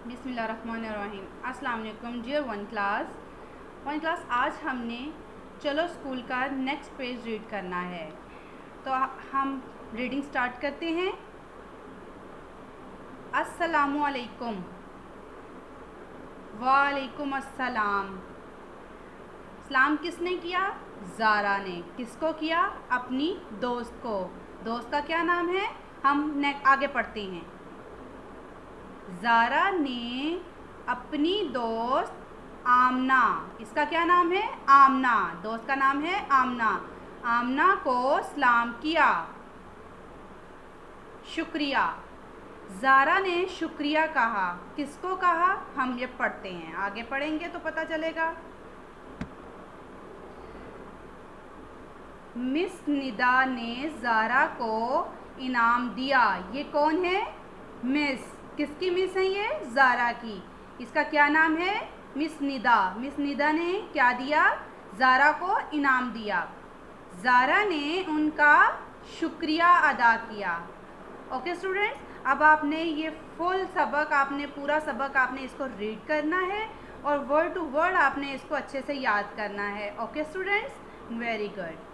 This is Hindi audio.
बिस्मिल्लाहिर्रहमानिर्रहीम। अस्सलाम वालेकुम डियर वन क्लास। आज हमने चलो स्कूल का नेक्स्ट पेज रीड करना है, तो हम रीडिंग स्टार्ट करते हैं। अस्सलामु अलैकुम। वालेकुम अस्सलाम। सलाम किसने किया? ज़ारा ने। किसको किया? अपनी दोस्त को। दोस्त का क्या नाम है? हम आगे पढ़ते हैं। ज़ारा ने अपनी दोस्त आमना, इसका क्या नाम है? आमना। दोस्त का नाम है आमना। आमना को सलाम किया। शुक्रिया। ज़ारा ने शुक्रिया कहा। किसको कहा? हम ये पढ़ते हैं, आगे पढ़ेंगे तो पता चलेगा। मिस निदा ने ज़ारा को इनाम दिया। ये कौन है? मिस। किसकी मिस है ये? ज़ारा की। इसका क्या नाम है? मिस निदा। मिस निदा ने क्या दिया? ज़ारा को इनाम दिया। ज़ारा ने उनका शुक्रिया अदा किया। ओके स्टूडेंट्स, अब आपने ये फुल सबक, आपने पूरा सबक आपने इसको रीड करना है और वर्ड टू वर्ड आपने इसको अच्छे से याद करना है। Okay students, very good.